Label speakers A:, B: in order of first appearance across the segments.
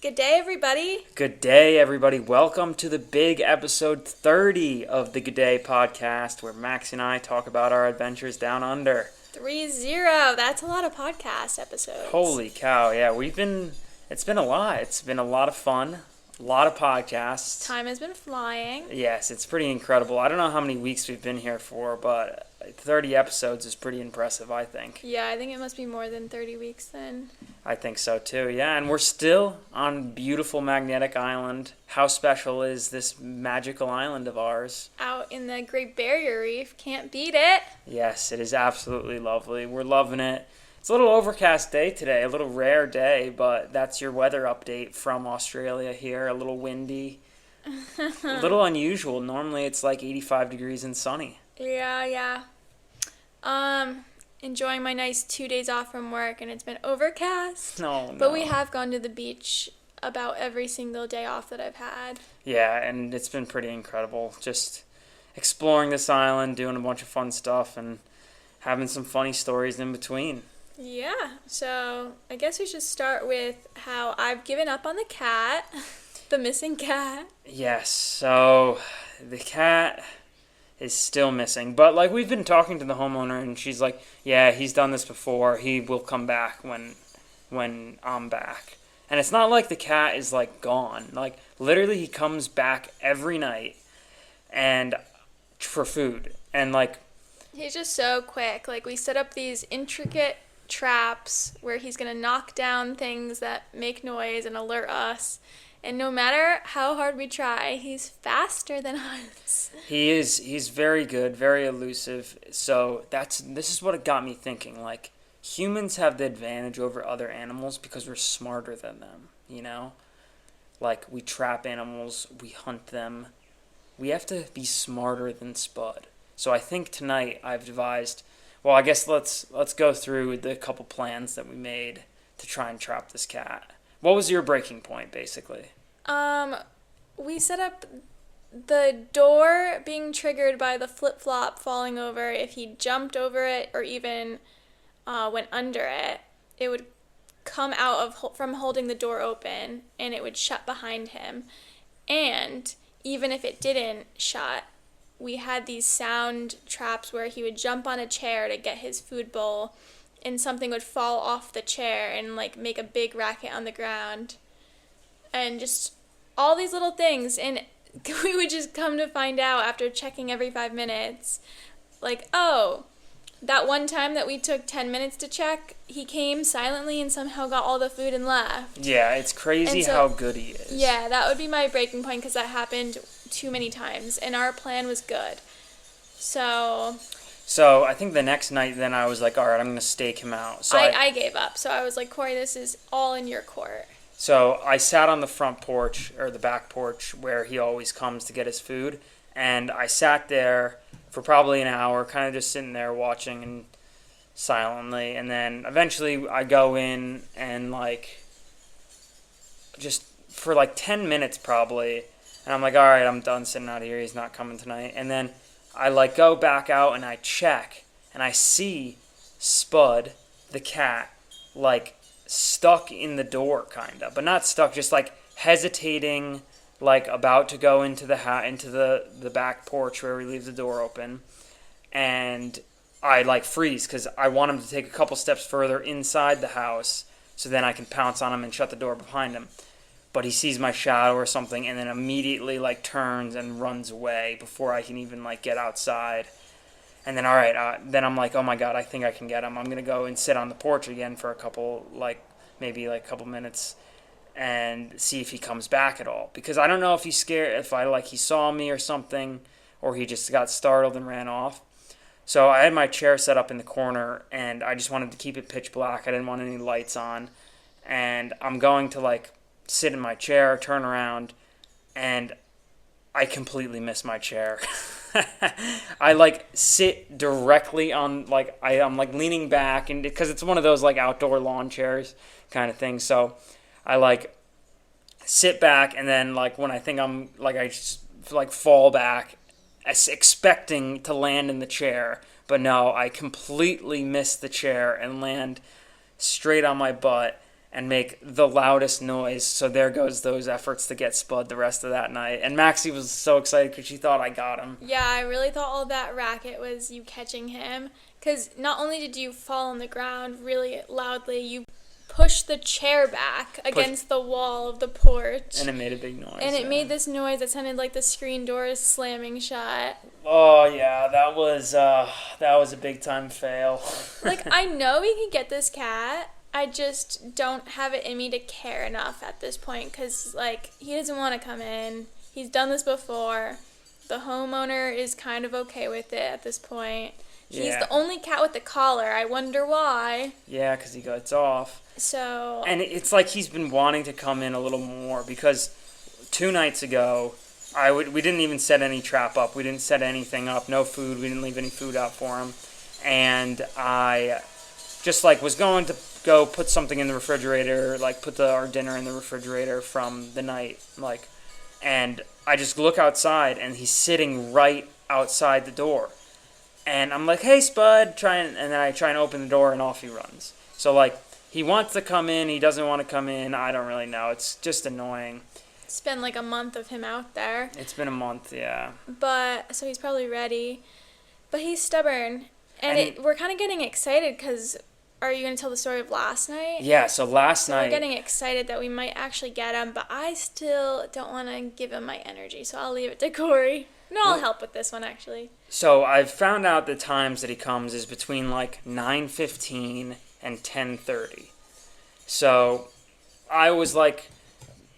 A: Good day, everybody.
B: Good day, everybody. Welcome to the big episode 30 of the Good Day podcast, where Max and I talk about our adventures down under.
A: 30. That's a lot of podcast episodes.
B: Holy cow, yeah. It's been a lot. It's been a lot of fun, a lot of podcasts.
A: Time has been flying.
B: Yes, it's pretty incredible. I don't know how many weeks we've been here for, but 30 episodes is pretty impressive, I think.
A: Yeah, I think it must be more than 30 weeks then.
B: I think so too, yeah. And we're still on beautiful Magnetic Island. How special is this magical island of ours?
A: Out in the Great Barrier Reef. Can't beat it.
B: Yes, it is absolutely lovely. We're loving it. It's a little overcast day today, a little rare day, but that's your weather update from Australia here. A little windy, a little unusual. Normally it's like 85 degrees and sunny.
A: Yeah. Enjoying my nice 2 days off from work, and it's been overcast.
B: No.
A: But we have gone to the beach about every single day off that I've had.
B: Yeah, and it's been pretty incredible. Just exploring this island, doing a bunch of fun stuff, and having some funny stories in between.
A: Yeah, so I guess we should start with how I've given up on the cat, the missing cat.
B: Yes, so the cat is still missing. But, like, we've been talking to the homeowner, and she's like, yeah, he's done this before. He will come back when I'm back. And it's not like the cat is, like, gone. Like, literally he comes back every night and for food. And, like...
A: He's just so quick. Like, we set up these intricate traps where he's going to knock down things that make noise and alert us. And no matter how hard we try, he's faster than us.
B: He's very good, very elusive. So this is what it got me thinking. Like, humans have the advantage over other animals because we're smarter than them, you know? Like, we trap animals, we hunt them. We have to be smarter than Spud. So I think tonight I've devised, well, I guess let's go through the couple plans that we made to try and trap this cat. What was your breaking point, basically?
A: We set up the door being triggered by the flip-flop falling over. If he jumped over it or even went under it, it would come out from holding the door open, and it would shut behind him. And even if it didn't shut, we had these sound traps where he would jump on a chair to get his food bowl, and something would fall off the chair and, like, make a big racket on the ground. And just all these little things. And we would just come to find out after checking every 5 minutes, like, oh, that one time that we took 10 minutes to check, he came silently and somehow got all the food and left.
B: Yeah, it's crazy how good he is.
A: Yeah, that would be my breaking point because that happened too many times. And our plan was good. So
B: I think the next night then I was like, all right, I'm going to stake him out. So
A: I gave up. So I was like, Corey, this is all in your court.
B: So I sat on the front porch, or the back porch, where he always comes to get his food, and I sat there for probably an hour, kind of just sitting there watching and silently, and then eventually I go in and, like, just for like 10 minutes probably, and I'm like, all right, I'm done sitting out here, he's not coming tonight, and then I, like, go back out and I check, and I see Spud, the cat, like, stuck in the door, kind of, but not stuck, just like hesitating, like about to go into the back porch where we leave the door open, and I like freeze because I want him to take a couple steps further inside the house so then I can pounce on him and shut the door behind him. But he sees my shadow or something and then immediately like turns and runs away before I can even like get outside. And then, all right, then I'm like, oh, my God, I think I can get him. I'm going to go and sit on the porch again for a couple, like, maybe, like, a couple minutes and see if he comes back at all. Because I don't know if he's scared, if he saw me or something, or he just got startled and ran off. So I had my chair set up in the corner, and I just wanted to keep it pitch black. I didn't want any lights on. And I'm going to, like, sit in my chair, turn around, and I completely miss my chair. I like sit directly on like I'm like leaning back, and because it's one of those like outdoor lawn chairs kind of thing, so I like sit back, and then like when I think I'm like I just like fall back expecting to land in the chair, but no, I completely miss the chair and land straight on my butt, and make the loudest noise. So there goes those efforts to get Spud the rest of that night. And Maxie was so excited because she thought I got him.
A: Yeah, I really thought all that racket was you catching him. Because not only did you fall on the ground really loudly, you pushed the chair back against the wall of the porch.
B: And it made a big noise.
A: And it made this noise that sounded like the screen doors slamming shut.
B: Oh, yeah, that was a big-time fail.
A: Like, I know we can get this cat. I just don't have it in me to care enough at this point because, like, he doesn't want to come in. He's done this before. The homeowner is kind of okay with it at this point. He's the only cat with the collar. I wonder why.
B: Yeah, because he gets off.
A: So...
B: And it's like he's been wanting to come in a little more because 2 nights ago, we didn't even set any trap up. We didn't set anything up. No food. We didn't leave any food out for him. And I just, like, was going to go put something in the refrigerator, like put our dinner in the refrigerator from the night, like, and I just look outside and he's sitting right outside the door, and I'm like, hey Spud, and then I try and open the door and off he runs. So like he wants to come in, he doesn't want to come in. I don't really know. It's just annoying.
A: It's been like a month of him out there.
B: It's been a month, yeah.
A: But so he's probably ready, but he's stubborn, and we're kind of getting excited because. Are you going to tell the story of last night?
B: Yeah, so last night...
A: We're getting excited that we might actually get him, but I still don't want to give him my energy, so I'll leave it to Corey. No, I'll help with this one, actually.
B: So I've found out the times that he comes is between, like, 9:15 and 10:30. So I was, like...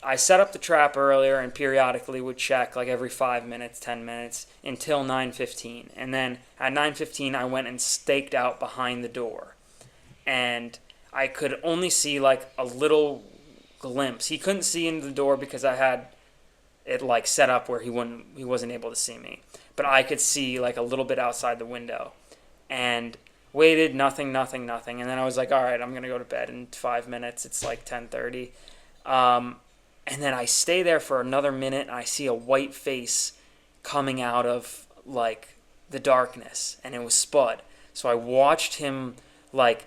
B: I set up the trap earlier and periodically would check, like, every 5 minutes, 10 minutes, until 9:15. And then at 9:15, I went and staked out behind the door. And I could only see, like, a little glimpse. He couldn't see into the door because I had it, like, set up where he wasn't able to see me. But I could see, like, a little bit outside the window. And waited, nothing. And then I was like, all right, I'm going to go to bed in 5 minutes. It's, like, 10:30. And then I stay there for another minute, and I see a white face coming out of, like, the darkness. And it was Spud. So I watched him, like...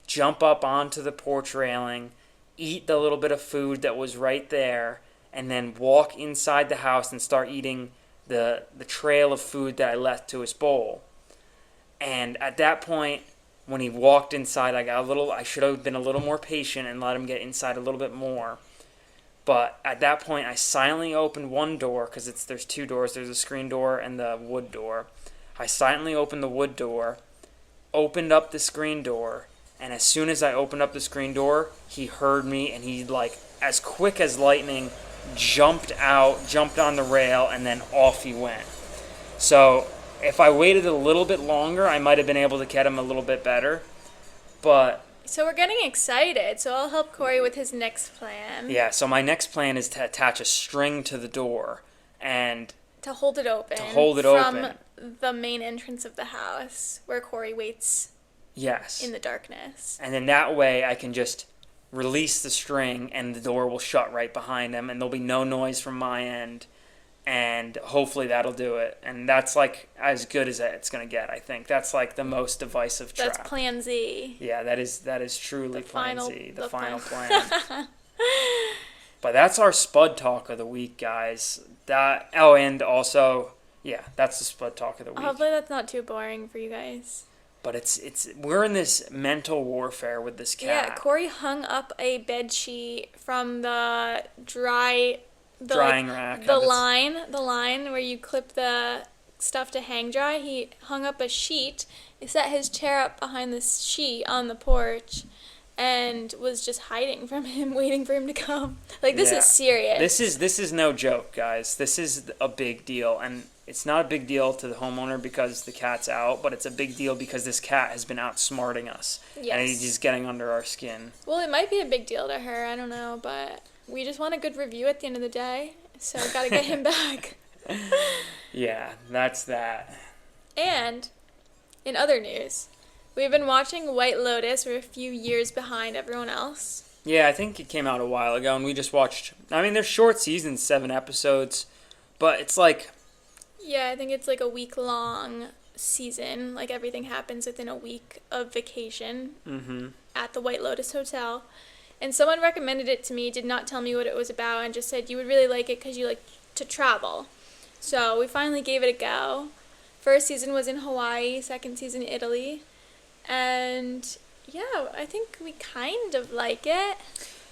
B: jump up onto the porch railing, eat the little bit of food that was right there, and then walk inside the house and start eating the trail of food that I left to his bowl. And at that point, when he walked inside, I should have been a little more patient and let him get inside a little bit more. But at that point, I silently opened one door, because there's 2 doors. There's a screen door and the wood door. I silently opened the wood door, opened up the screen door, and as soon as I opened up the screen door, he heard me, and he, like, as quick as lightning, jumped on the rail, and then off he went. So if I waited a little bit longer, I might have been able to get him a little bit better. But...
A: So we're getting excited, so I'll help Corey with his next plan.
B: Yeah, so my next plan is to attach a string to the door, and...
A: To hold it open. From the main entrance of the house, where Corey waits...
B: Yes.
A: In the darkness.
B: And then that way I can just release the string and the door will shut right behind him and there'll be no noise from my end. And hopefully that'll do it. And that's like as good as it's going to get, I think. That's like the most divisive trap.
A: That's Plan Z.
B: Yeah, that is truly Plan Z. The final plan. But that's our Spud Talk of the week, guys. And also, yeah, that's the Spud Talk of the week.
A: Hopefully that's not too boring for you guys.
B: But we're in this mental warfare with this cat.
A: Yeah, Corey hung up a bed sheet from the drying rack. The line where you clip the stuff to hang dry. He hung up a sheet. He set his chair up behind this sheet on the porch and was just hiding from him, waiting for him to come. Like, this is serious.
B: This is no joke, guys. This is a big deal. And it's not a big deal to the homeowner because the cat's out, but it's a big deal because this cat has been outsmarting us. Yes. And he's getting under our skin.
A: Well, it might be a big deal to her. I don't know, but we just want a good review at the end of the day, so gotta get him back.
B: Yeah, that's that.
A: And in other news, we've been watching White Lotus. We're a few years behind everyone else.
B: Yeah, I think it came out a while ago, and we just watched... I mean, they're short seasons, 7 episodes, but it's like...
A: Yeah, I think it's like a week-long season. Like, everything happens within a week of vacation at the White Lotus Hotel. And someone recommended it to me, did not tell me what it was about, and just said you would really like it because you like to travel. So we finally gave it a go. First season was in Hawaii, second season Italy. And yeah, I think we kind of like it.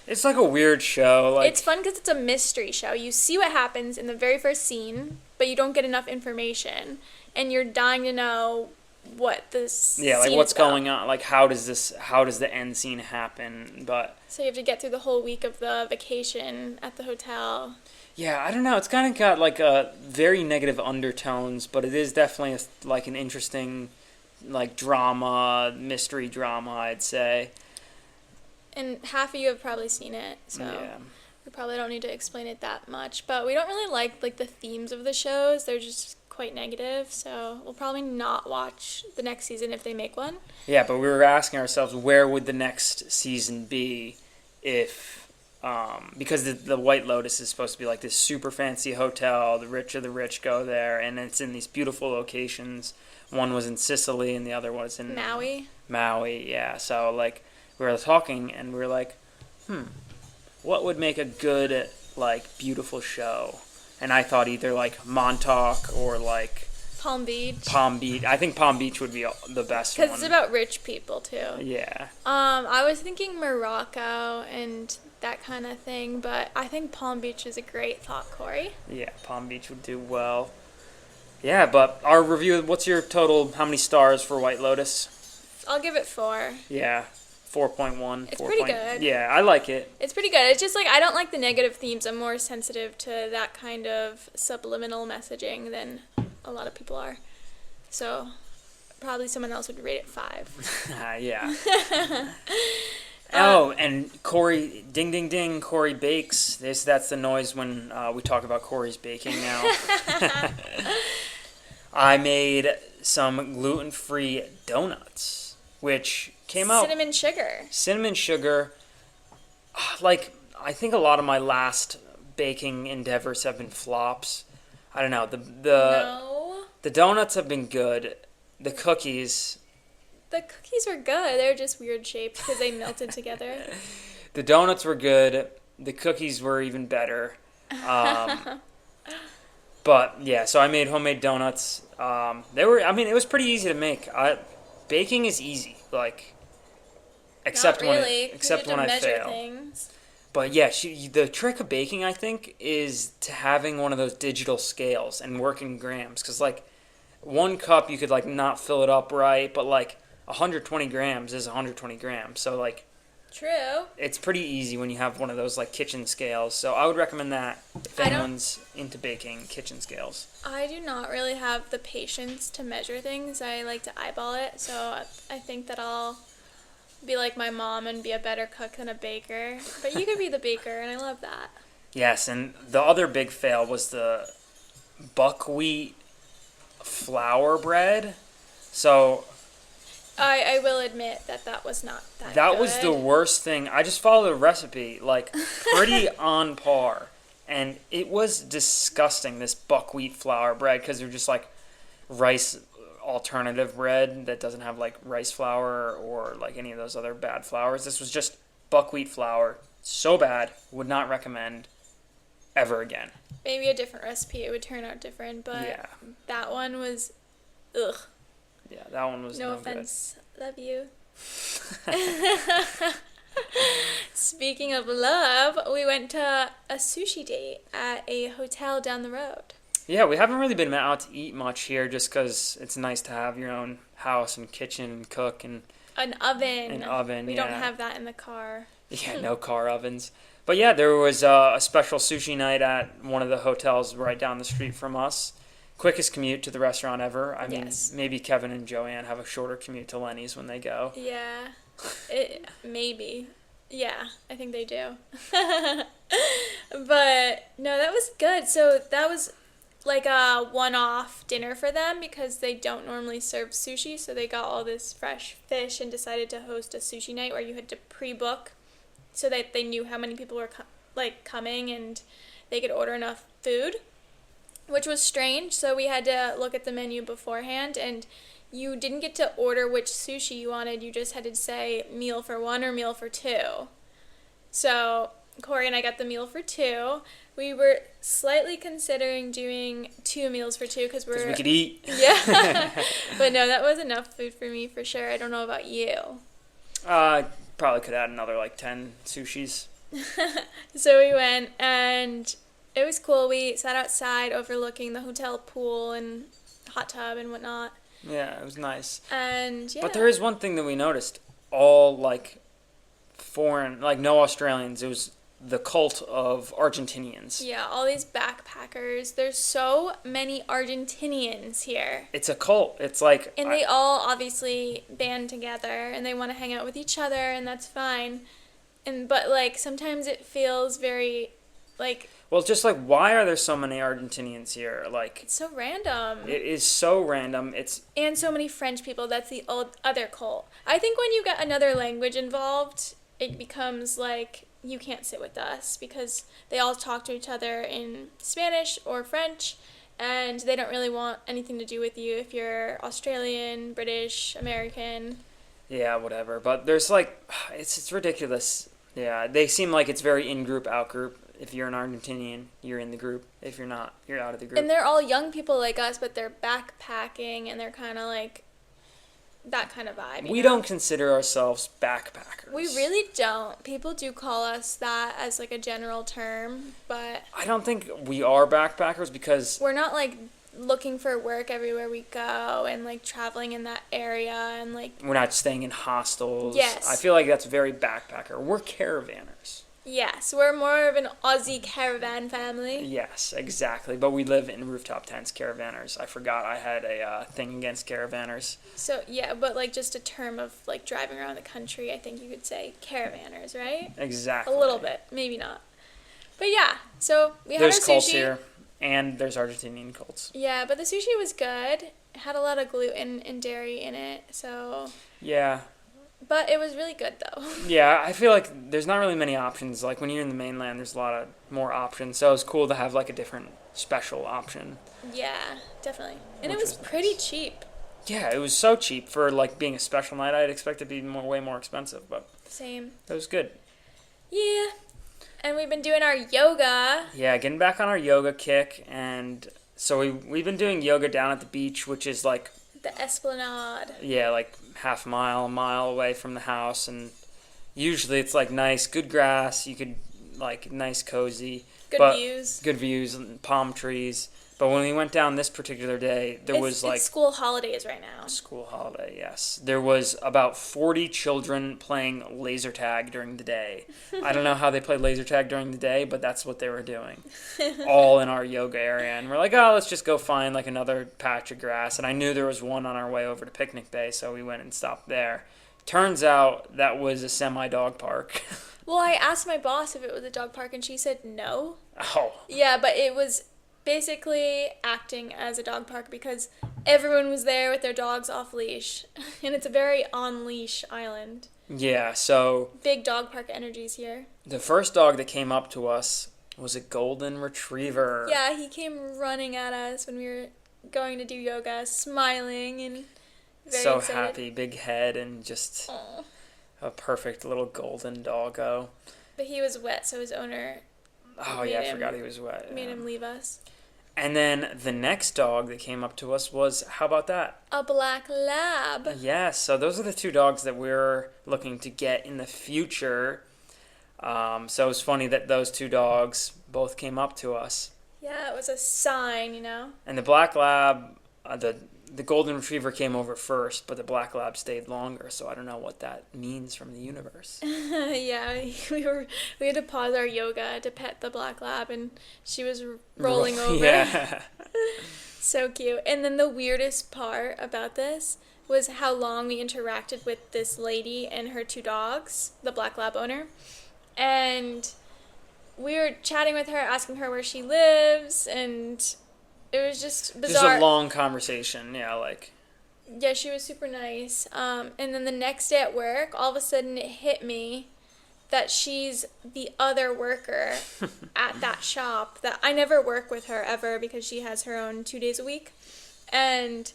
B: It's like a weird show. Like,
A: It's fun because it's a mystery show. You see what happens in the very first scene, but you don't get enough information. And you're dying to know what this
B: yeah, like
A: scene
B: what's
A: is about.
B: going on? Like, how does the end scene happen? But
A: So you have to get through the whole week of the vacation at the hotel.
B: yeah, I don't know. It's kind of got like a very negative undertones, but it is definitely like an interesting, like mystery drama, I'd say.
A: And half of you have probably seen it, so
B: Yeah.
A: we probably don't need to explain it that much. But we don't really like the themes of the shows. They're just quite negative, so we'll probably not watch the next season if they make one.
B: Yeah, but we were asking ourselves, where would the next season be if, because the White Lotus is supposed to be like this super fancy hotel, the rich of the rich go there, and it's in these beautiful locations. One was in Sicily and the other was in
A: Maui.
B: Yeah. So, like, we were talking and we were like, what would make a good, like, beautiful show? And I thought either, like, Montauk or, like,
A: Palm Beach.
B: Palm Beach. I think Palm Beach would be the best one.
A: Because it's about rich people, too.
B: Yeah.
A: I was thinking Morocco and that kind of thing, but I think Palm Beach is a great thought, Corey.
B: Yeah, Palm Beach would do well. Yeah, but our review, what's your total, how many stars for White Lotus?
A: I'll give it 4.
B: Yeah, 4.1.
A: It's pretty good.
B: Yeah, I like it.
A: It's pretty good. It's just like I don't like the negative themes. I'm more sensitive to that kind of subliminal messaging than a lot of people are. So probably someone else would rate it 5.
B: Yeah. Oh, and Corey, ding, ding, ding, Corey bakes. That's the noise when we talk about Corey's baking now. I made some gluten-free donuts, which came out... Cinnamon sugar. Like, I think a lot of my last baking endeavors have been flops. I don't know. The donuts have been good. The cookies...
A: The cookies were good. They were just weird shaped because they melted together.
B: The donuts were good. The cookies were even better. But yeah, so I made homemade donuts. It was pretty easy to make. Baking is easy, like, except
A: Not really.
B: when I fail.
A: Things.
B: But yeah, the trick of baking, I think, is to having one of those digital scales and working grams. Because, like, 1 cup, you could, like, not fill it up right, but, like, 120 grams is 120 grams. So, like,
A: true.
B: It's pretty easy when you have one of those, like, kitchen scales. So I would recommend that if anyone's into baking, kitchen scales.
A: I do not really have the patience to measure things. I like to eyeball it. So I think that I'll be like my mom and be a better cook than a baker. But you could be the baker, and I love that.
B: Yes, and the other big fail was the buckwheat flour bread. So
A: I will admit that was not that
B: that
A: good.
B: was the worst thing. I just followed the recipe, like, pretty on par. And it was disgusting, this buckwheat flour bread, because they're just, like, rice alternative bread that doesn't have, like, rice flour or, like, any of those other bad flours. This was just buckwheat flour. So bad. Would not recommend ever again.
A: Maybe a different recipe, it would turn out different, but
B: Yeah.
A: that one was, ugh.
B: Yeah, that one was
A: No
B: no
A: offense. Love you. Speaking of love, we went to a sushi date at a hotel down the road.
B: Yeah, we haven't really been out to eat much here just because it's nice to have your own house and kitchen and cook and
A: An oven. We
B: yeah.
A: don't have that in the car.
B: Yeah, no car ovens. But yeah, there was a special sushi night at one of the hotels right down the street from us. Quickest commute to the restaurant ever. I mean,
A: Yes.
B: maybe Kevin and Joanne have a shorter commute to Lenny's when they go.
A: Yeah. Maybe. Yeah, I think they do. But, no, that was good. So that was like a one-off dinner for them because they don't normally serve sushi. So they got all this fresh fish and decided to host a sushi night where you had to pre-book so that they knew how many people were coming and they could order enough food, which was strange. So we had to look at the menu beforehand, and you didn't get to order which sushi you wanted. You just had to say meal for 1 or meal for 2. So Corey and I got the meal for two. We were slightly considering doing 2 meals for two because
B: Because we could eat.
A: Yeah. But no, that was enough food for me for sure. I don't know about you.
B: Probably could add another like 10 sushis.
A: So we went and it was cool. We sat outside overlooking the hotel pool and hot tub and whatnot.
B: Yeah, it was nice.
A: And yeah.
B: But there is one thing that we noticed. All like foreign, like no Australians. It was the cult of Argentinians.
A: Yeah, all these backpackers. There's so many Argentinians here.
B: It's a cult. It's like...
A: And they all obviously band together and they want to hang out with each other and that's fine. But like sometimes it feels very like...
B: Well, just like, why are there so many Argentinians here? Like...
A: It's so random.
B: It is so random.
A: And so many French people. That's the other cult. I think when you get another language involved, it becomes like... you can't sit with us because they all talk to each other in Spanish or French and they don't really want anything to do with you if you're Australian, British, American.
B: Yeah, whatever. But there's like, it's ridiculous. Yeah, they seem like it's very in-group, out-group. If you're an Argentinian, you're in the group. If you're not, you're out of the group.
A: And they're all young people like us, but they're backpacking and they're kind of like that kind of vibe.
B: We don't consider ourselves backpackers.
A: We really don't. People do call us that as like a general term, but
B: I don't think we are backpackers because
A: we're not like looking for work everywhere we go and like traveling in that area and like
B: we're not staying in hostels.
A: Yes.
B: I feel like that's very backpacker. We're caravanners.
A: Yes, we're more of an Aussie caravan family.
B: Yes, exactly. But we live in rooftop tents, caravanners. I forgot I had a thing against caravanners.
A: So, yeah, but like just a term of like driving around the country, I think you could say caravanners, right?
B: Exactly.
A: A little bit, maybe not. But yeah, so we had
B: There's
A: our sushi.
B: cults here, and there's Argentinian cults.
A: Yeah, but the sushi was good. It had a lot of gluten and dairy in it, so...
B: Yeah.
A: But it was really good, though.
B: Yeah, I feel like there's not really many options. Like, when you're in the mainland, there's a lot of more options. So it was cool to have, like, a different special option.
A: Yeah, definitely. And
B: Which
A: it was
B: was
A: pretty
B: nice.
A: cheap.
B: Yeah, it was so cheap for, like, being a special night. I'd expect it to be way more expensive, but
A: Same.
B: it was good.
A: Yeah. And we've been doing our yoga.
B: Yeah, getting back on our yoga kick. And so we've been doing yoga down at the beach, which is, like...
A: The Esplanade.
B: Yeah, like a mile away from the house, and usually it's like nice, good grass. You could like nice, cozy,
A: Good
B: views and palm trees. But when we went down this particular day, there was like
A: it's school holidays right now.
B: school holiday. Yes, there was about 40 children playing laser tag during the day. I don't know how they play laser tag during the day, but that's what they were doing, all in our yoga area. And we're like, oh, let's just go find like another patch of grass. And I knew there was one on our way over to Picnic Bay, so we went and stopped there. Turns out that was a semi-dog park.
A: Well, I asked my boss if it was a dog park, and she said no.
B: Oh.
A: Yeah, but it was basically acting as a dog park because everyone was there with their dogs off leash. And it's a very on-leash island.
B: Yeah, so...
A: Big dog park energies here.
B: The first dog that came up to us was a golden retriever.
A: Yeah, he came running at us when we were going to do yoga, smiling and very
B: so
A: excited.
B: happy, big head, and just
A: Aww.
B: a perfect little golden doggo.
A: But he was wet, so his owner
B: Oh, yeah, I forgot he was wet.
A: made
B: Yeah.
A: him leave us.
B: And then the next dog that came up to us was, how about that?
A: A black lab.
B: Yes, so those are the two dogs that we're looking to get in the future. So it's funny that those two dogs both came up to us.
A: Yeah, it was a sign, you know?
B: And the black lab, the golden retriever came over first, but the black lab stayed longer, so I don't know what that means from the universe.
A: Yeah, we had to pause our yoga to pet the black lab, and she was rolling over.
B: Yeah.
A: So cute. And then the weirdest part about this was how long we interacted with this lady and her two dogs, the black lab owner. And we were chatting with her, asking her where she lives, and it was just bizarre.
B: Just a long conversation, yeah, like...
A: Yeah, she was super nice. And then the next day at work, all of a sudden it hit me that she's the other worker at that shop. That I never work with her ever because she has her own 2 days a week. And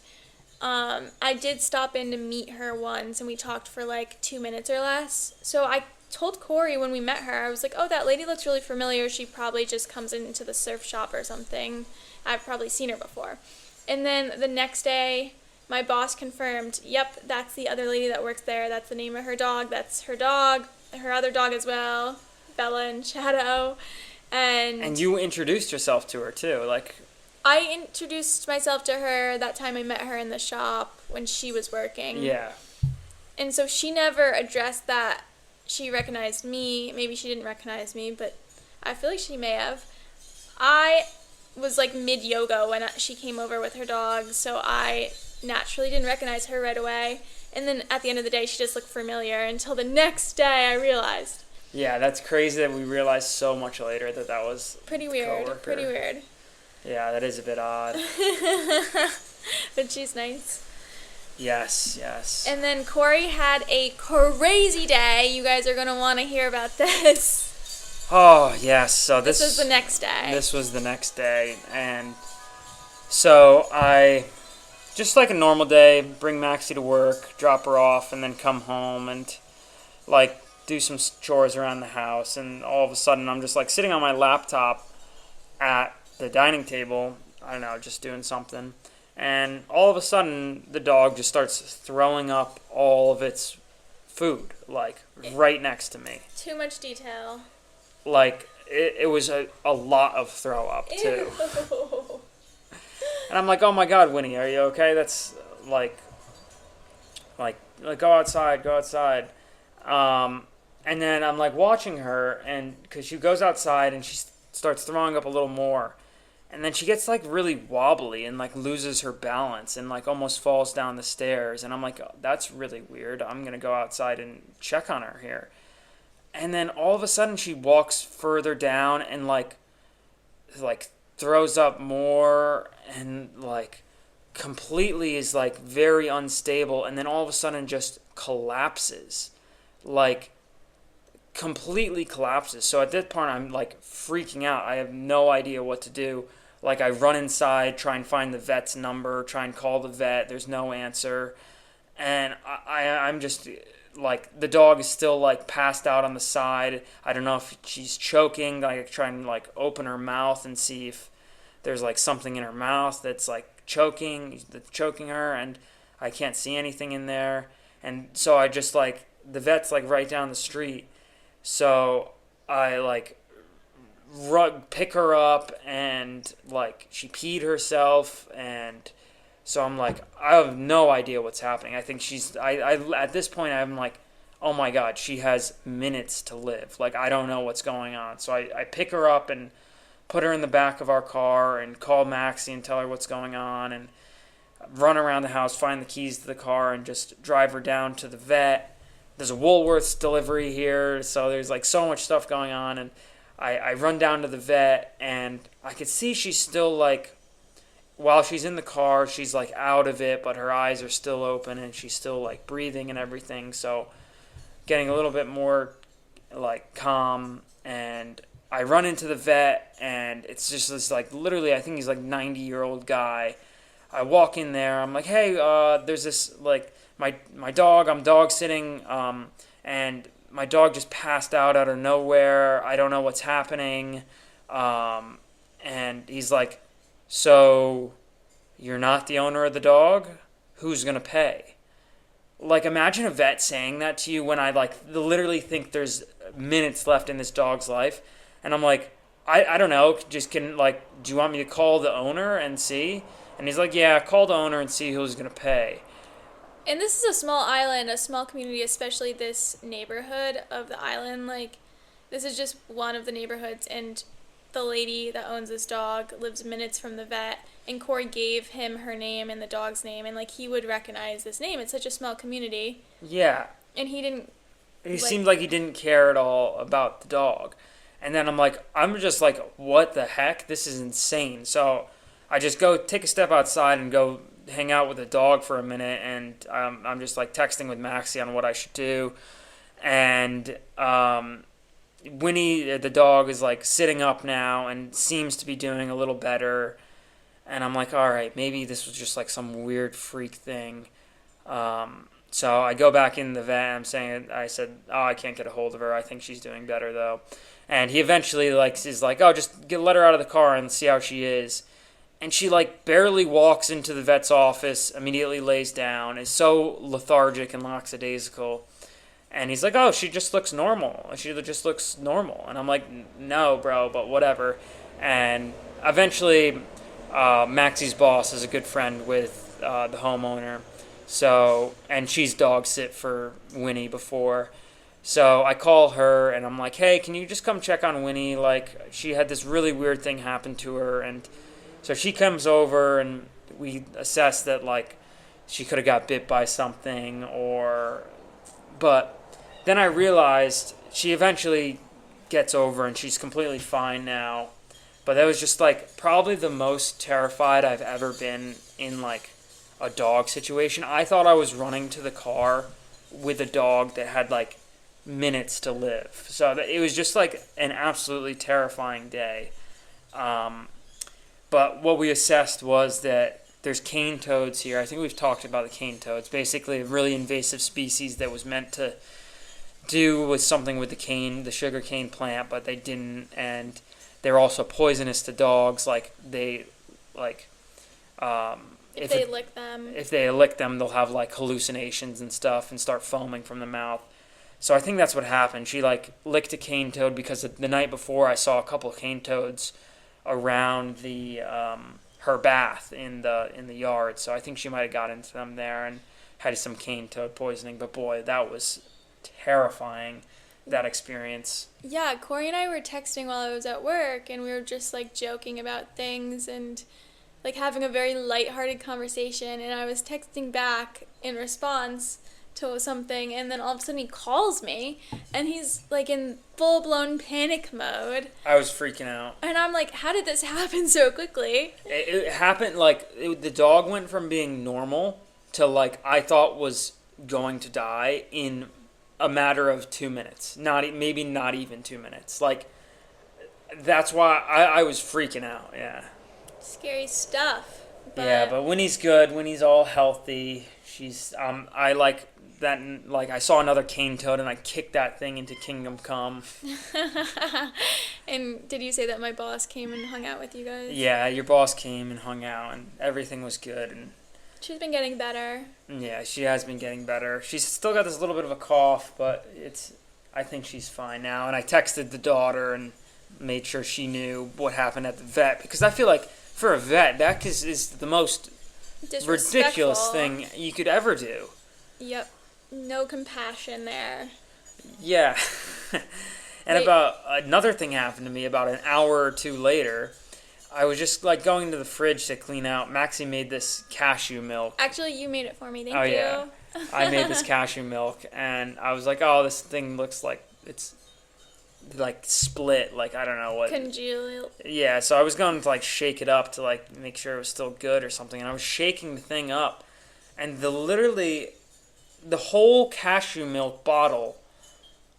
A: I did stop in to meet her once, and we talked for like 2 minutes or less. So I told Corey when we met her, I was like, oh, that lady looks really familiar. She probably just comes into the surf shop or something. I've probably seen her before. And then the next day, my boss confirmed, yep, that's the other lady that works there. That's the name of her dog. That's her dog, her other dog as well, Bella and Shadow.
B: And you introduced yourself to her too, like.
A: I introduced myself to her that time I met her in the shop when she was working.
B: Yeah.
A: And so she never addressed that she recognized me. Maybe she didn't recognize me, but I feel like she may have. I was like mid-yoga when she came over with her dog, so I naturally didn't recognize her right away. And then at the end of the day, she just looked familiar until the next day I realized.
B: Yeah, that's crazy that we realized so much later that was
A: pretty weird.
B: coworker.
A: Pretty weird.
B: Yeah, that is a bit odd.
A: But she's nice.
B: Yes, yes.
A: And then Corey had a crazy day. You guys are going to want to hear about this.
B: Oh, yes. So
A: this was the next day.
B: This was the next day. And so I, just like a normal day, bring Maxie to work, drop her off, and then come home and, like, do some chores around the house. And all of a sudden, I'm just, like, sitting on my laptop at the dining table, I don't know, just doing something. And all of a sudden, the dog just starts throwing up all of its food, like, right next to me.
A: Too much detail.
B: Like, it was a lot of throw up, too.
A: Ew.
B: And I'm like, oh my God, Winnie, are you okay? That's, like, go outside, go outside. And then I'm, like, watching her, and because she goes outside and she starts throwing up a little more. And then she gets, like, really wobbly and, like, loses her balance and, like, almost falls down the stairs. And I'm like, oh, that's really weird. I'm going to go outside and check on her here. And then all of a sudden she walks further down and, like throws up more and, like, completely is, like, very unstable. And then all of a sudden just collapses. Like, completely collapses. So at this point I'm, like, freaking out. I have no idea what to do. Like, I run inside, try and find the vet's number, try and call the vet. There's no answer. And I'm just, like, the dog is still, like, passed out on the side. I don't know if she's choking. Like, I try and, like, open her mouth and see if there's, like, something in her mouth that's, like, choking her. And I can't see anything in there. And so I just, like, the vet's, like, right down the street. So I, like, pick her up, and, like, she peed herself, and so I'm like, I have no idea what's happening. I think I at this point I'm like, oh my God, she has minutes to live. Like, I don't know what's going on. So I pick her up and put her in the back of our car and call Maxie and tell her what's going on, and run around the house, find the keys to the car, and just drive her down to the vet. There's a Woolworths delivery here, so there's, like, so much stuff going on, and I run down to the vet, and I could see she's still, like, while she's in the car, she's, like, out of it, but her eyes are still open, and she's still, like, breathing and everything, so getting a little bit more, like, calm, and I run into the vet, and it's just this, like, literally, I think he's, like, 90-year-old guy. I walk in there, I'm like, hey, there's this, like, my dog, I'm dog sitting, and my dog just passed out of nowhere. I don't know what's happening. And he's like, so you're not the owner of the dog? Who's going to pay? Like, imagine a vet saying that to you when I, like, literally think there's minutes left in this dog's life. And I'm like, I don't know. Just do you want me to call the owner and see? And he's like, yeah, call the owner and see who's going to pay.
A: And this is a small island, a small community, especially this neighborhood of the island. Like, this is just one of the neighborhoods, and the lady that owns this dog lives minutes from the vet, and Corey gave him her name and the dog's name, and, like, he would recognize this name. It's such a small community.
B: Yeah.
A: And he didn't...
B: He seemed like he didn't care at all about the dog. And then I'm just like, what the heck? This is insane. So I just go take a step outside and go hang out with the dog for a minute, and I'm just, like, texting with Maxie on what I should do. And Winnie, the dog, is, like, sitting up now and seems to be doing a little better. And I'm like, all right, maybe this was just, like, some weird freak thing. So I go back in the vet. I said, oh, I can't get a hold of her. I think she's doing better though. And he eventually is like, oh, just let her out of the car and see how she is. And she like barely walks into the vet's office, immediately lays down, is so lethargic and lackadaisical. And he's like, oh, she just looks normal. She just looks normal. And I'm like, no, bro, but whatever. And eventually, Maxie's boss is a good friend with the homeowner. So, and she's dog sit for Winnie before. So I call her and I'm like, hey, can you just come check on Winnie? Like, she had this really weird thing happen to her. And so she comes over and we assess that, like, she could have got bit by something but then I realized she eventually gets over and she's completely fine now. But that was just, like, probably the most terrified I've ever been in, like, a dog situation. I thought I was running to the car with a dog that had, like, minutes to live. So it was just, like, an absolutely terrifying day. But what we assessed was that there's cane toads here. I think we've talked about the cane toads. Basically, a really invasive species that was meant to do with something with the sugar cane plant, but they didn't. And they're also poisonous to dogs. Like, they, like,
A: if they lick them,
B: they'll have, like, hallucinations and stuff and start foaming from the mouth. So I think that's what happened. She, like, licked a cane toad because the night before I saw a couple of cane toads around the her bath in the yard. So I think she might have got into them there and had some cane toad poisoning. But boy, that was terrifying, that experience.
A: Yeah, Corey and I were texting while I was at work, and we were just, like, joking about things and, like, having a very lighthearted conversation, and I was texting back in response to something, and then all of a sudden he calls me, and he's, like, in full-blown panic mode.
B: I was freaking out.
A: And I'm like, how did this happen so quickly?
B: It happened, like, the dog went from being normal to, like, I thought was going to die in a matter of 2 minutes. Maybe not even 2 minutes. Like, that's why I was freaking out, yeah.
A: Scary stuff.
B: Yeah, but Winnie's good. Winnie's all healthy. She's, I like that, like, I saw another cane toad and I kicked that thing into Kingdom Come.
A: And did you say that my boss came and hung out with you guys?
B: Yeah, your boss came and hung out and everything was good. And
A: she's been getting better.
B: Yeah, she has been getting better. She's still got this little bit of a cough, but I think she's fine now. And I texted the daughter and made sure she knew what happened at the vet, because I feel like for a vet, that is the most ridiculous thing you could ever do.
A: Yep. No compassion there.
B: Yeah. And about another thing happened to me about an hour or two later. I was just, like, going to the fridge to clean out. Maxie made this cashew milk.
A: Actually, you made it for me. Thank you.
B: Yeah. I made this cashew milk, and I was like, oh, this thing looks like it's, like, split. Like, I don't know what.
A: Congealed.
B: Yeah, so I was going to, like, shake it up to, like, make sure it was still good or something. And I was shaking the thing up, and the whole cashew milk bottle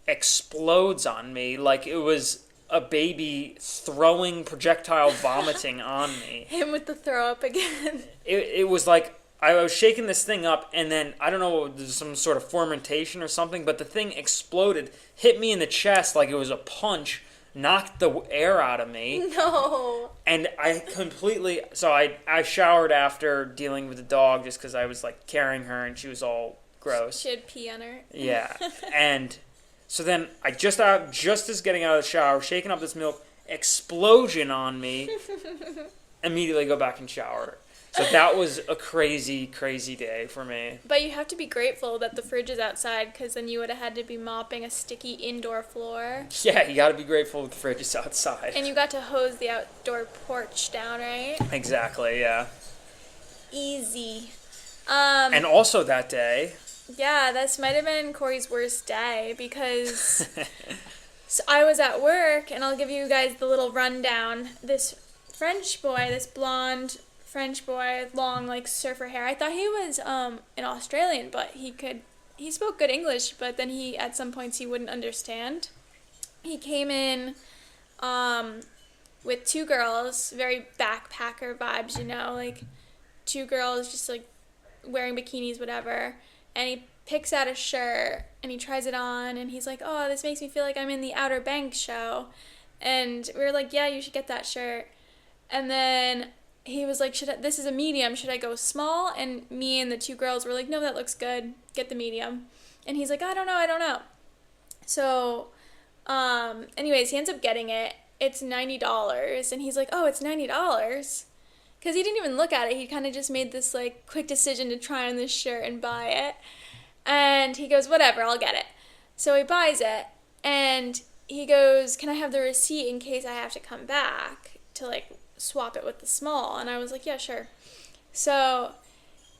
B: explodes on me like it was a baby throwing projectile vomiting on me.
A: Him with the throw up again.
B: It was like I was shaking this thing up, and then I don't know, there's some sort of fermentation or something, but the thing exploded, hit me in the chest like it was a punch, knocked the air out of me.
A: No.
B: And I showered after dealing with the dog just because I was, like, carrying her and she was all gross.
A: She had pee on her.
B: Yeah. And so then I just as getting out of the shower, shaking up this milk, explosion on me, immediately go back and shower. So that was a crazy, crazy day for me.
A: But you have to be grateful that the fridge is outside, because then you would have had to be mopping a sticky indoor floor.
B: Yeah, you got to be grateful the fridge is outside.
A: And you got to hose the outdoor porch down, right?
B: Exactly, yeah.
A: Easy.
B: And also that day...
A: Yeah, this might have been Corey's worst day, because so I was at work, and I'll give you guys the little rundown. This French boy, this blonde French boy, long, like, surfer hair. I thought he was an Australian, but he spoke good English, but then at some points he wouldn't understand. He came in with two girls, very backpacker vibes, you know, like, two girls just, like, wearing bikinis, whatever. and he picks out a shirt and he tries it on and he's like, oh, this makes me feel like I'm in the Outer Banks show. And we were like, yeah, you should get that shirt. And then he was like, this is a medium, should I go small? And me and the two girls were like, no, that looks good, get the medium. And he's like, I don't know. So anyways, he ends up getting it. It's $90. And he's like, oh, it's $90? Because he didn't even look at it. He kind of just made this like quick decision to try on this shirt and buy it. And he goes, whatever, I'll get it. So he buys it, and he goes, can I have the receipt in case I have to come back to, like, swap it with the small? And I was like, yeah, sure. So,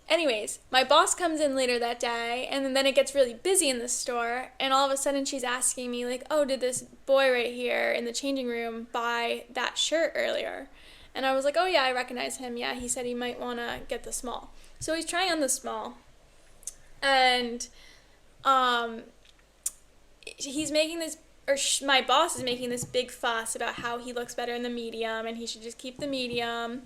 A: anyways, my boss comes in later that day, and then it gets really busy in the store, and all of a sudden she's asking me, like, oh, did this boy right here in the changing room buy that shirt earlier? And I was like, oh, yeah, I recognize him. Yeah, he said he might want to get the small. So he's trying on the small. And he's making this, my boss is making this big fuss about how he looks better in the medium and he should just keep the medium,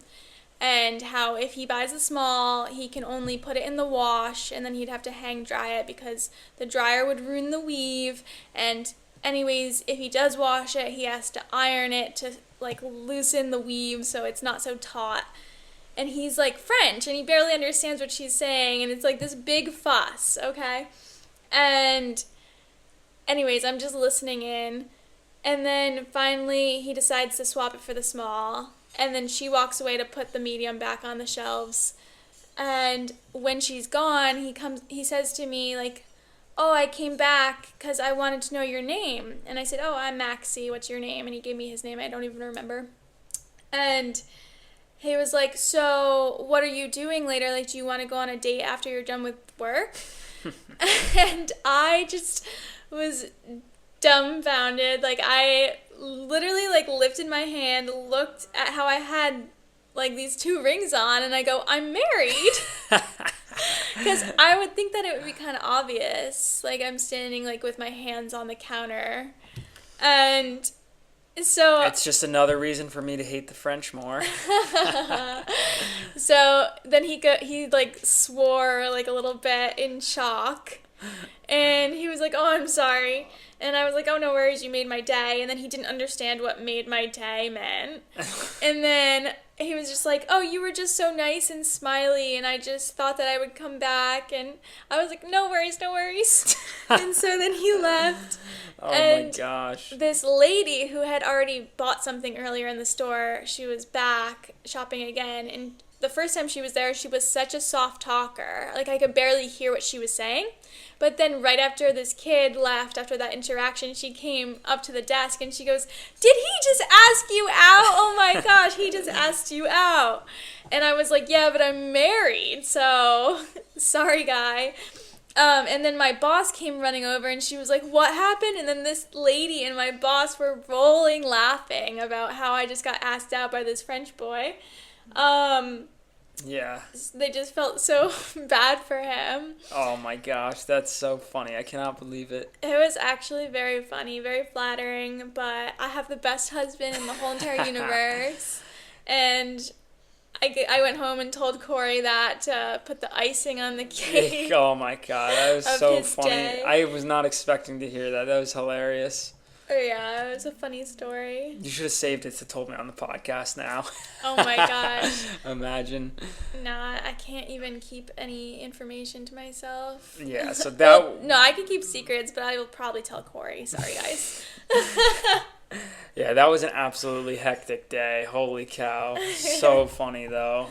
A: and how if he buys the small, he can only put it in the wash and then he'd have to hang dry it because the dryer would ruin the weave. And anyways, if he does wash it, he has to iron it to like loosen the weave so it's not so taut. And he's like French and he barely understands what she's saying, and it's like this big fuss, okay? And anyways, I'm just listening in, and then finally he decides to swap it for the small, and then she walks away to put the medium back on the shelves. And when she's gone, he says to me like, oh, I came back because I wanted to know your name. And I said, oh, I'm Maxie, what's your name? And he gave me his name, I don't even remember. And he was like, so what are you doing later? Like, do you want to go on a date after you're done with work? And I just was dumbfounded. Like, I literally, like, lifted my hand, looked at how I had, like, these 2 rings on, and I go, I'm married. Because I would think that it would be kind of obvious. Like, I'm standing, like, with my hands on the counter. And so
B: it's just another reason for me to hate the French more.
A: So then he like swore like a little bit in shock, and he was like, oh, I'm sorry. And I was like, oh, no worries, you made my day. And then he didn't understand what made my day meant. And then he was just like, oh, you were just so nice and smiley, and I just thought that I would come back. And I was like, no worries. And so then he left.
B: Oh,
A: and
B: my gosh.
A: This lady who had already bought something earlier in the store, she was back shopping again. And the first time she was there, she was such a soft talker. Like, I could barely hear what she was saying. But then right after this kid left, after that interaction, she came up to the desk and she goes, did he just ask you out? Oh my gosh, he just asked you out. And I was like, yeah, but I'm married, so sorry, guy. And then my boss came running over and she was like, what happened? And then this lady and my boss were rolling laughing about how I just got asked out by this French boy.
B: Yeah.
A: They just felt so bad for him.
B: Oh my gosh, that's so funny. I cannot believe it.
A: It was actually very funny, very flattering, but I have the best husband in the whole entire universe. And I went home and told Corey that to put the icing on the cake.
B: Oh my god, that was so funny.
A: Day.
B: I was not expecting to hear that. That was hilarious.
A: Oh, yeah, it was a funny story.
B: You should have saved it to told me on the podcast now.
A: Oh my gosh.
B: Imagine.
A: Nah, I can't even keep any information to myself.
B: Yeah, so that...
A: Well, no, I can keep secrets, but I will probably tell Corey. Sorry, guys.
B: Yeah, that was an absolutely hectic day. Holy cow. So funny, though.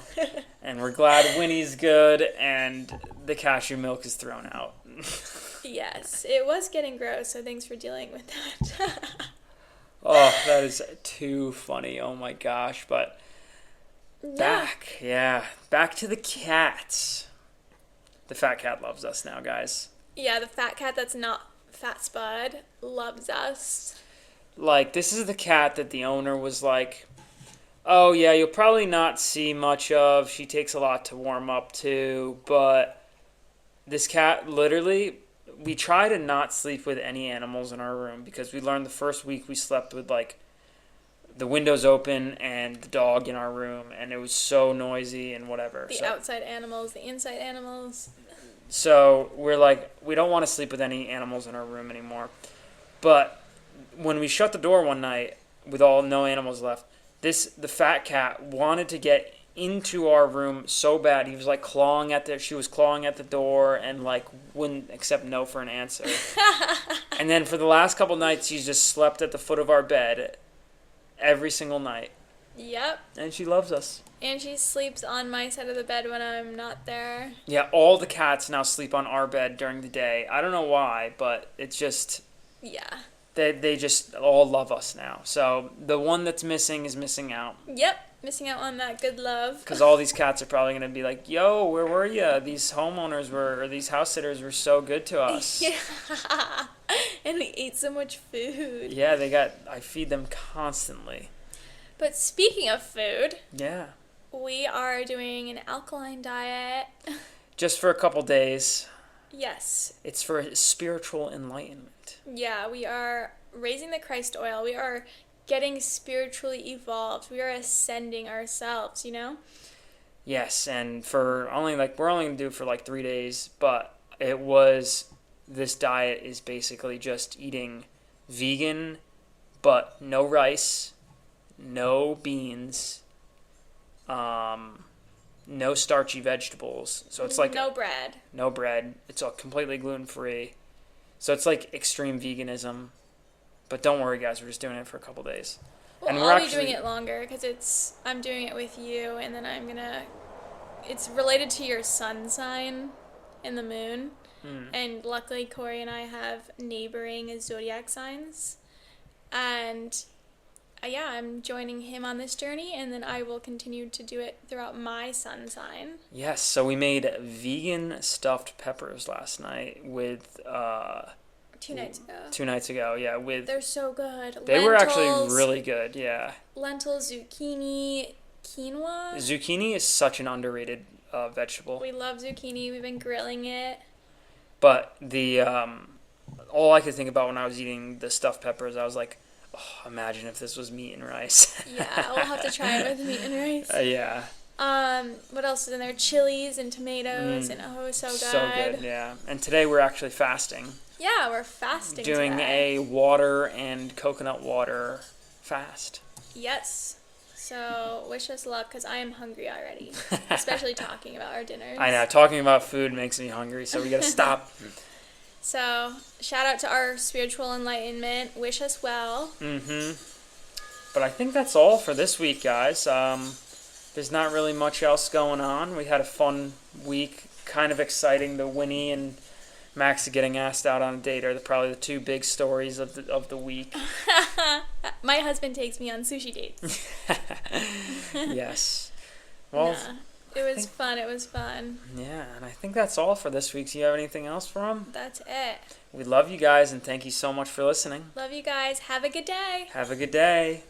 B: And we're glad Winnie's good and the cashew milk is thrown out.
A: Yes, it was getting gross, so thanks for dealing with that.
B: Oh, that is too funny. Oh my gosh. But back to the cats. The fat cat loves us now, guys.
A: Yeah, the fat cat that's not Fat Spud loves us.
B: Like, this is the cat that the owner was like, oh yeah, you'll probably not see much of. She takes a lot to warm up to. But this cat, literally, we try to not sleep with any animals in our room because we learned the first week we slept with, like, the windows open and the dog in our room, and it was so noisy and whatever.
A: The outside animals, the inside animals.
B: So we're like, we don't want to sleep with any animals in our room anymore. But when we shut the door one night with no animals left, the fat cat wanted to get into our room so bad. He was like she was clawing at the door and like wouldn't accept no for an answer. And then for the last couple nights, she's just slept at the foot of our bed every single night.
A: Yep.
B: And she loves us.
A: And she sleeps on my side of the bed when I'm not there.
B: Yeah, all the cats now sleep on our bed during the day. I don't know why, but it's just...
A: Yeah.
B: They just all love us now. So the one that's missing is missing out.
A: Yep. Missing out on that good love.
B: Because all these cats are probably going to be like, yo, where were you? These these house sitters were so good to us.
A: Yeah. And we ate so much food.
B: Yeah, I feed them constantly.
A: But speaking of food...
B: Yeah.
A: We are doing an alkaline diet.
B: Just for a couple days.
A: Yes.
B: It's for spiritual enlightenment.
A: Yeah, we are raising the Christ oil. We are getting spiritually evolved. We are ascending ourselves, you know?
B: Yes, and we're only going to do it for like 3 days, but this diet is basically just eating vegan, but no rice, no beans, no starchy vegetables. So it's like
A: no bread.
B: No bread. It's all completely gluten-free. So it's like extreme veganism. But don't worry, guys. We're just doing it for a couple days.
A: Well,
B: and
A: I'll be doing it longer because I'm doing it with you, and then it's related to your sun sign and the moon. And luckily, Corey and I have neighboring zodiac signs. And I'm joining him on this journey, and then I will continue to do it throughout my sun sign.
B: Yes, so we made vegan stuffed peppers last night with...
A: 2 nights ago.
B: 2 nights ago, yeah.
A: They're so good.
B: They were actually really good, yeah.
A: Lentils, zucchini, quinoa.
B: Zucchini is such an underrated vegetable.
A: We love zucchini. We've been grilling it.
B: But all I could think about when I was eating the stuffed peppers, I was like, oh, imagine if this was meat and rice.
A: Yeah, we'll have to try it with meat and rice.
B: Yeah.
A: What else is in there? Chilies and tomatoes and so good.
B: So good, yeah. And today we're actually fasting.
A: Yeah, we're fasting
B: doing
A: today.
B: a water and coconut water fast.
A: Yes. So wish us luck because I am hungry already, especially talking about our dinners.
B: I know, talking about food makes me hungry, so we gotta stop.
A: So shout out to our spiritual enlightenment. Wish us well.
B: But I think that's all for this week, guys. There's not really much else going on. We had a fun week, kind of exciting. The Winnie and Max getting asked out on a date are probably the two big stories of the week.
A: My husband takes me on sushi dates.
B: Yes. Well,
A: it was fun. It was fun.
B: Yeah, and I think that's all for this week. Do you have anything else for them?
A: That's it.
B: We love you guys, and thank you so much for listening.
A: Love you guys. Have a good day.
B: Have a good day.